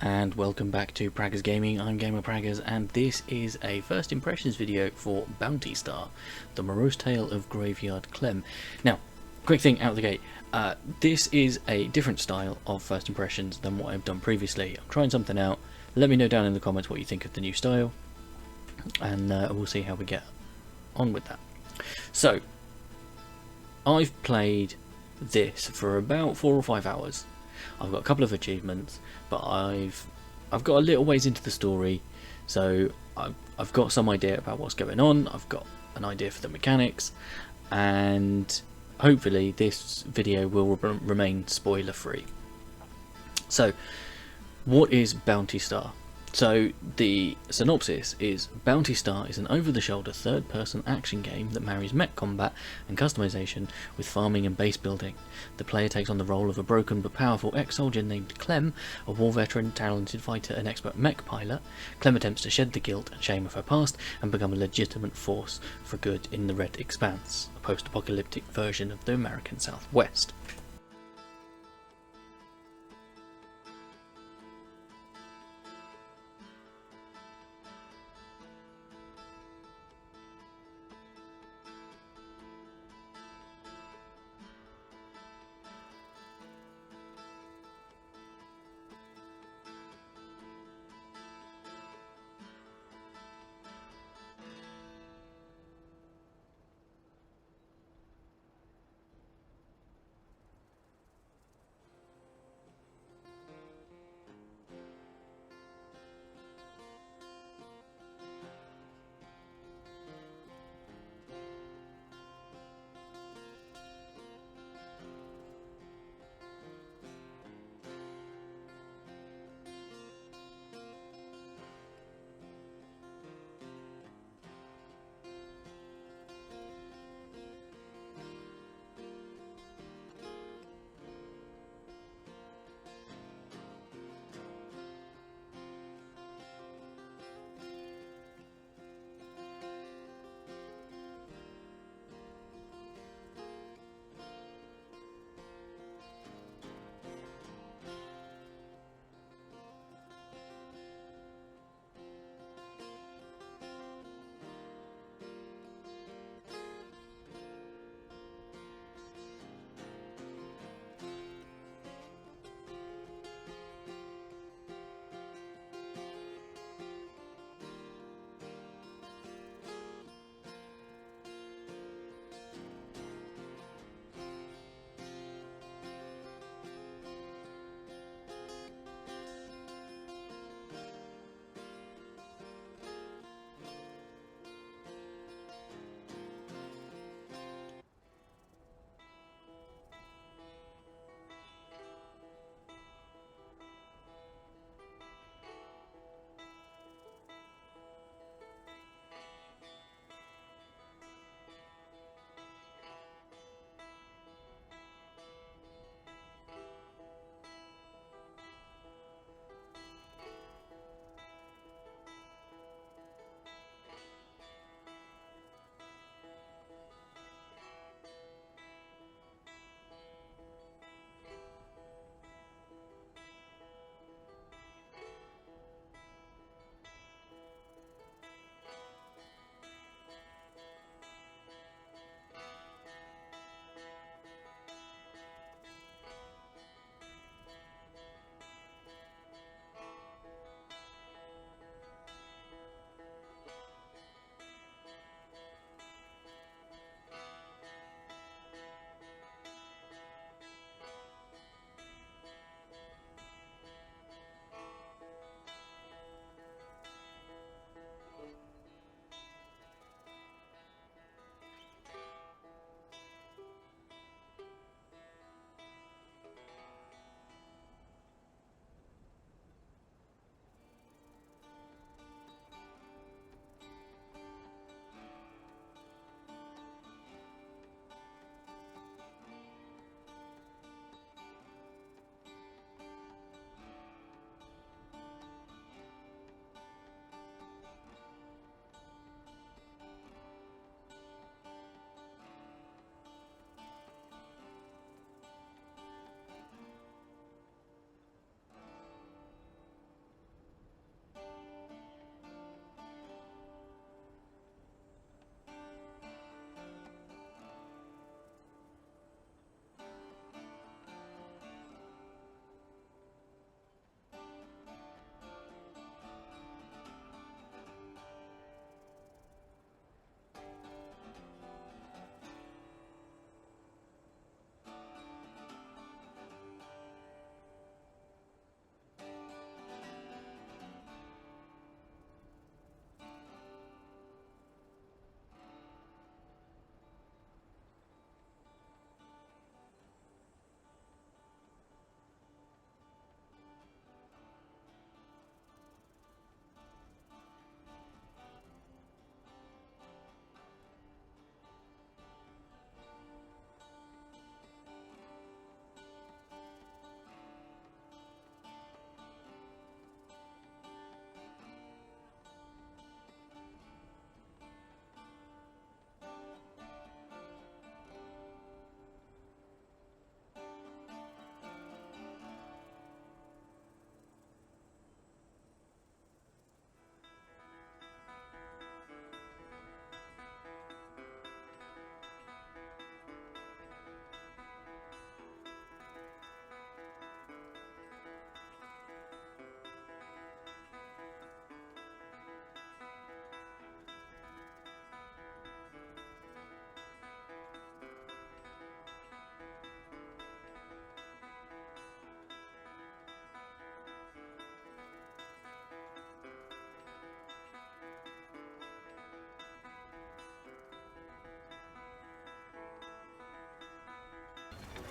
And welcome back to Praggers Gaming. I'm Gamer Praggers, and this is a first impressions video for Bounty Star, the Morose tale of Graveyard Clem. Now, quick thing out of the gate, this is a different style of first impressions than what I've done previously. I'm trying something out. Let me know down in the comments what you think of the new style, and we'll see how we get on with that. So, I've played this for about 4 or 5 hours. I've got a couple of achievements, but I've got a little ways into the story, so I've got some idea about what's going on. I've got an idea for the mechanics, and hopefully this video will remain spoiler free. So, what is Bounty Star? So the synopsis is Bounty Star is an over-the-shoulder third-person action game that marries mech combat and customization with farming and base building. The player takes on the role of a broken but powerful ex-soldier named Clem, a war veteran, talented fighter and expert mech pilot. Clem attempts to shed the guilt and shame of her past and become a legitimate force for good in the Red Expanse, a post-apocalyptic version of the American Southwest.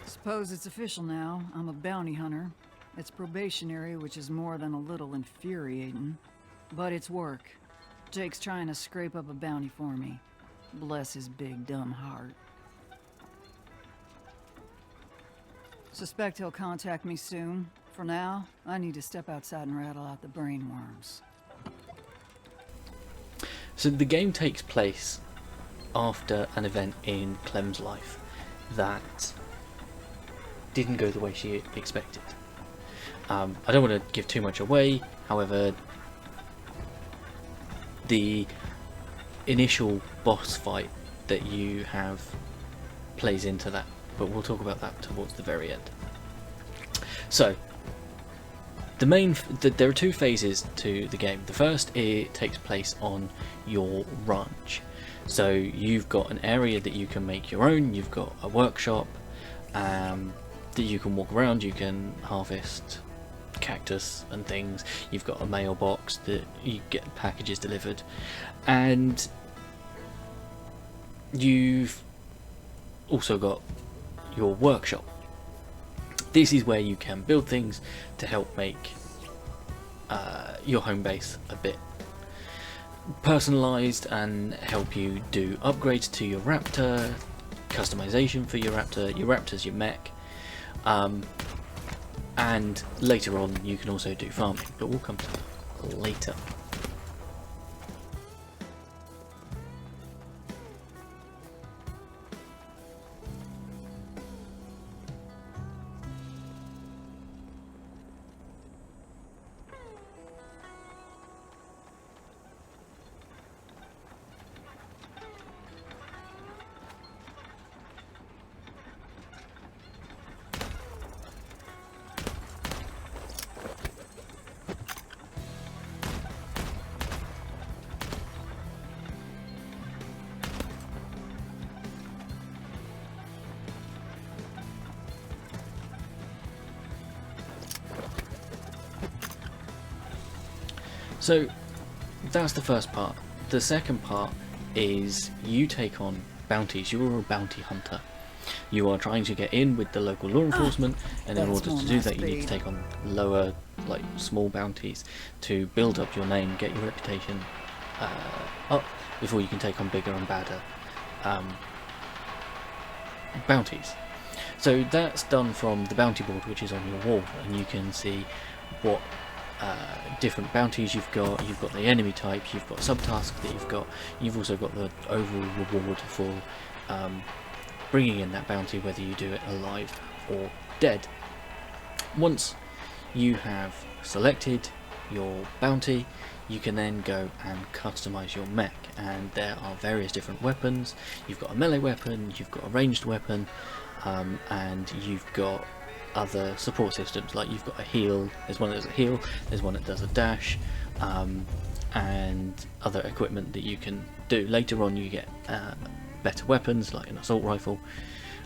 Suppose it's official now. I'm a bounty hunter. It's probationary, which is more than a little infuriating. But it's work. Jake's trying to scrape up a bounty for me. Bless his big dumb heart. Suspect he'll contact me soon. For now, I need to step outside and rattle out the brain worms. So the game takes place after an event in Clem's life that didn't go the way she expected. I don't want to give too much away, however, the initial boss fight that you have plays into that, but we'll talk about that towards the very end. So, there are two phases to the game. The first, it takes place on your ranch. So you've got an area that you can make your own, you've got a workshop that you can walk around, you can harvest cactus and things, you've got a mailbox that you get packages delivered, and you've also got your workshop. This is where you can build things to help make your home base a bit personalized and help you do upgrades to your raptor, customization for your raptor. Your raptor's your mech, and later on you can also do farming, but we'll come to that later. So that's the first part. The second part is you take on bounties. You are a bounty hunter. You are trying to get in with the local law enforcement, and in order to do that you need to take on lower, like small bounties to build up your name, get your reputation up before you can take on bigger and badder bounties. So that's done from the bounty board, which is on your wall, and you can see what different bounties you've got. You've got the enemy type, you've got subtasks that you've got, you've also got the overall reward for bringing in that bounty, whether you do it alive or dead. Once you have selected your bounty, you can then go and customize your mech, and there are various different weapons. You've got a melee weapon, you've got a ranged weapon, and you've got other support systems, like you've got a heal, there's one that does a heal, there's one that does a dash, and other equipment that you can do. Later on you get better weapons like an assault rifle,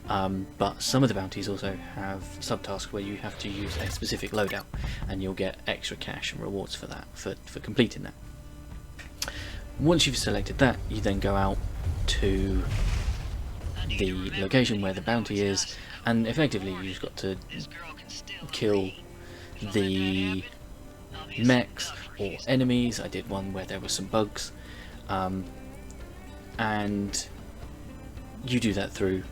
but some of the bounties also have subtasks where you have to use a specific loadout, and you'll get extra cash and rewards for that, for completing that. Once you've selected that, you then go out to the location where the bounty is, and effectively you've just got to kill the mechs or enemies. I did one where there were some bugs, and you do that through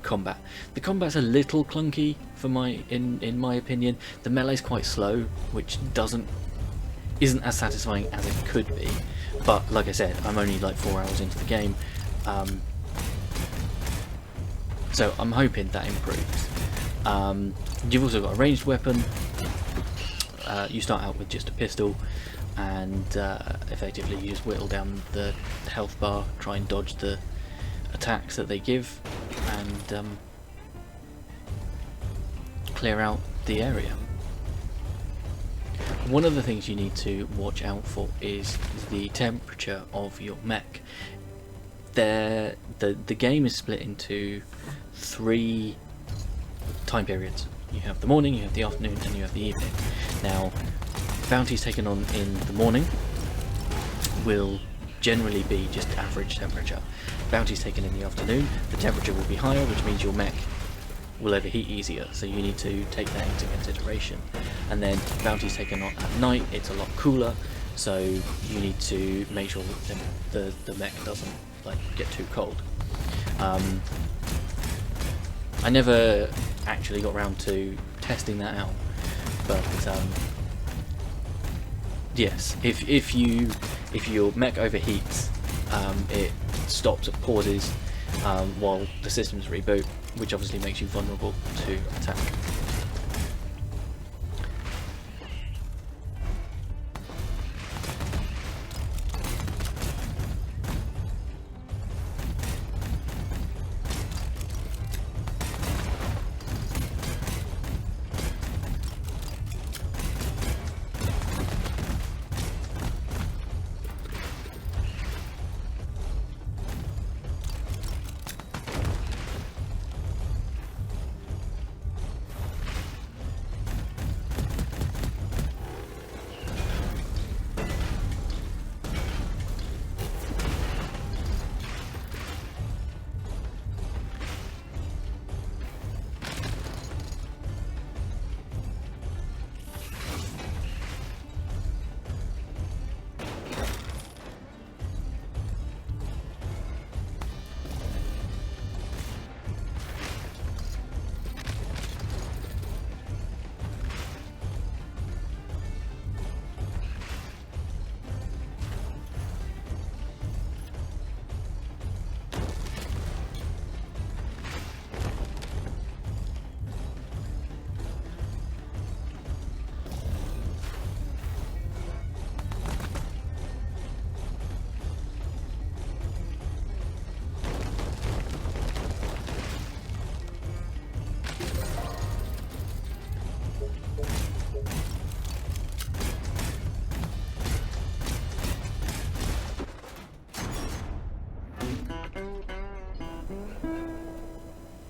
combat. The combat's a little clunky for in my opinion. The melee's quite slow, which isn't as satisfying as it could be, but like I said, I'm only like 4 hours into the game, so I'm hoping that improves. You've also got a ranged weapon. You start out with just a pistol, and effectively you just whittle down the health bar, try and dodge the attacks that they give, and clear out the area. One of the things you need to watch out for is the temperature of your mech. The game is split into 3 time periods. You have the morning, you have the afternoon, and you have the evening. Now, bounties taken on in the morning will generally be just average temperature. Bounties taken in the afternoon, the temperature will be higher, which means your mech will overheat easier, so you need to take that into consideration. And then bounties taken on at night, it's a lot cooler, so you need to make sure that the mech doesn't like get too cold. I never actually got around to testing that out, but yes, if your mech overheats, it stops, it pauses while the systems reboot, which obviously makes you vulnerable to attack.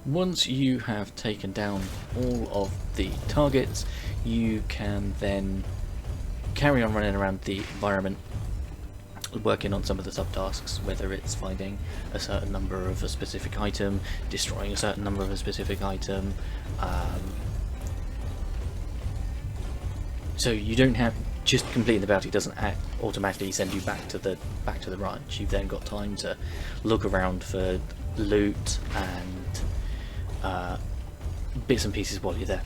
Once you have taken down all of the targets, you can then carry on running around the environment, working on some of the subtasks, whether it's finding a certain number of a specific item, destroying a certain number of a specific item. So you don't have just completing the bounty doesn't automatically send you back to the ranch. You've then got time to look around for loot and bits and pieces while you're there.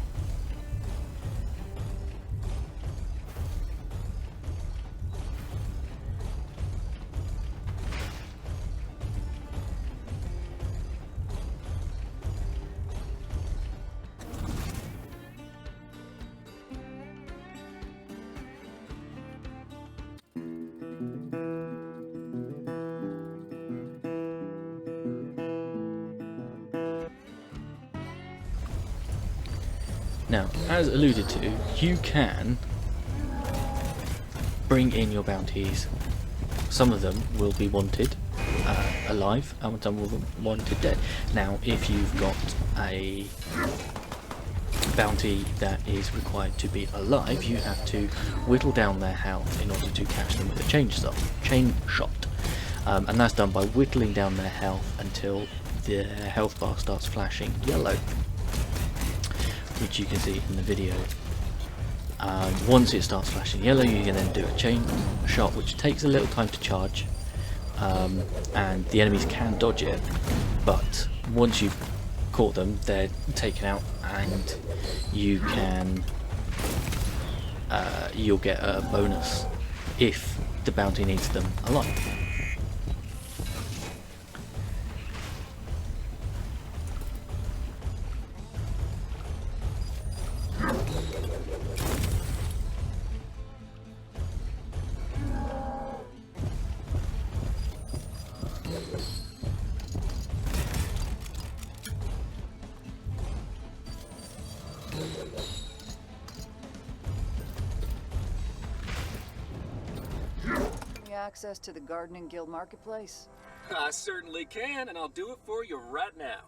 Now, as alluded to, you can bring in your bounties. Some of them will be wanted alive, and some will be wanted dead. Now, if you've got a bounty that is required to be alive, you have to whittle down their health in order to catch them with a chain shot. And that's done by whittling down their health until the health bar starts flashing yellow, which you can see in the video. Once it starts flashing yellow, you can then do a chain shot, which takes a little time to charge, and the enemies can dodge it, but once you've caught them, they're taken out, and you can you'll get a bonus if the bounty needs them alive. Access to the Gardening Guild Marketplace? I certainly can, and I'll do it for you right now.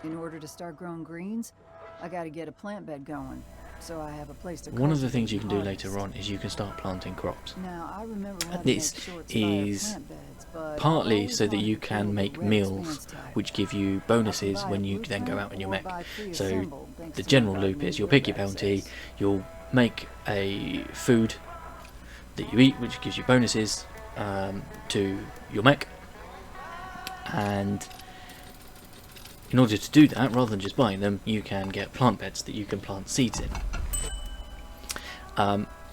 In order to start growing greens, I gotta get a plant bed going. so I have a place to one of the cultivate things you and can do harvest. later on is you can start planting crops. Now, I remember And having this to make short is plant beds, but I've partly always so that wanted you to can build a make red meals expanse type. which give you I can bonuses buy when a you then go blueprint out on your or mech. buy So pre-assembled, thanks the to my general loop gardening is you'll grid pick your bounty, access. you'll make a food that you eat which gives you bonuses to your mech, and in order to do that, rather than just buying them, you can get plant beds that you can plant seeds in.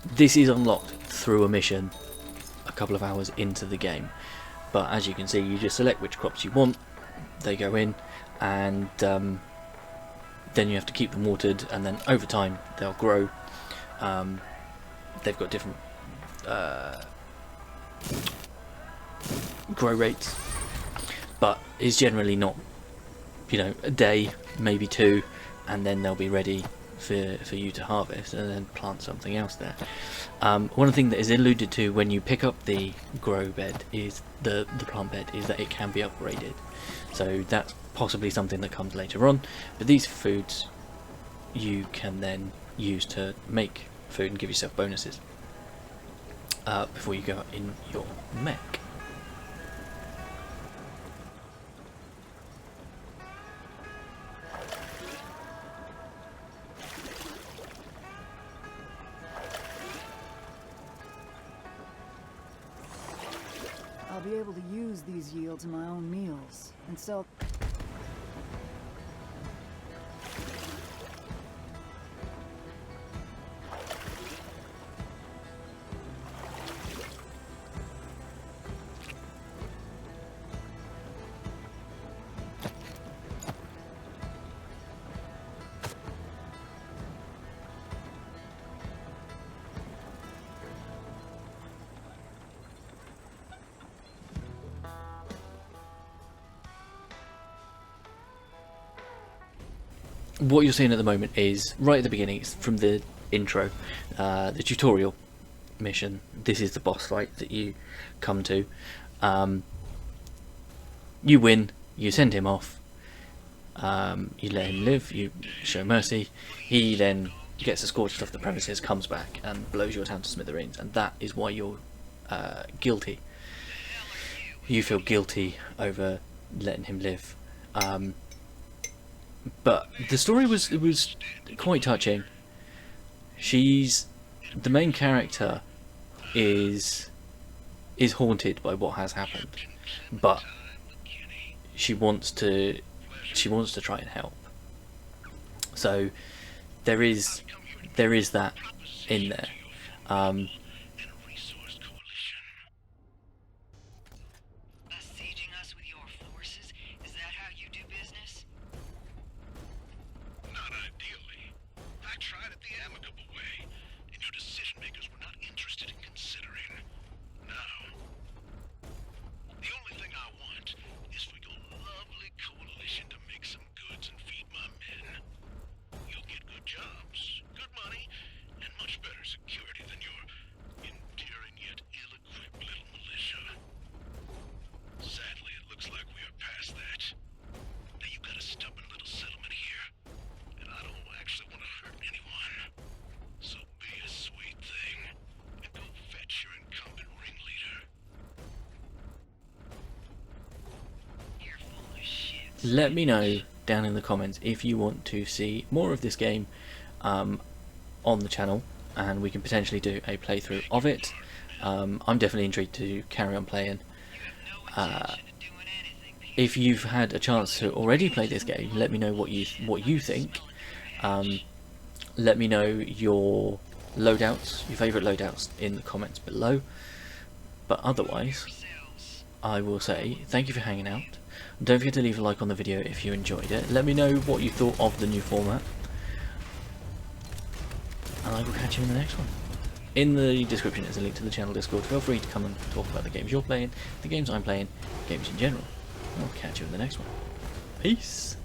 This is unlocked through a mission a couple of hours into the game, but as you can see, you just select which crops you want, they go in, and then you have to keep them watered, and then over time they'll grow. They've got different grow rates, but it's generally not, you know, a day, maybe two, and then they'll be ready for you to harvest and then plant something else there. One thing that is alluded to when you pick up the grow bed is the plant bed is that it can be upgraded, so that's possibly something that comes later on, but these foods you can then use to make food and give yourself bonuses before you go out in your mech. I'll be able to use these yields in my own meals and sell. What you're seeing at the moment is right at the beginning, it's from the intro, the tutorial mission. This is the boss fight that you come to. You win, you send him off, you let him live, you show mercy. He then gets escorted off the premises, comes back and blows your town to smithereens, and that is why you're guilty. You feel guilty over letting him live. But the story was quite touching. The main character is haunted by what has happened, but she wants to try and help. So there is that in there. Besieging us with your forces? Is that how you do business? Not ideally. I tried it the amicable way, and your decision makers were not interested in considering. Now, the only thing I want is for your lovely coalition to make some goods and feed my men. You'll get good jobs, good money, and much better security than your endearing yet ill-equipped little militia. Sadly, it looks like we are past that. Now you've got a stubborn little settlement here, and I don't actually want to hurt anyone. So be a sweet thing, and go fetch your incumbent ringleader. You're full of shit. Let me know down in the comments if you want to see more of this game on the channel, and we can potentially do a playthrough of it. I'm definitely intrigued to carry on playing. If you've had a chance to already play this game, let me know what you think. Let me know your loadouts, your favourite loadouts, in the comments below. But otherwise, I will say thank you for hanging out. Don't forget to leave a like on the video if you enjoyed it. Let me know what you thought of the new format, and I will catch you in the next one. In the description is a link to the channel Discord. Feel free to come and talk about the games you're playing, the games I'm playing, games in general. I'll catch you in the next one. Peace!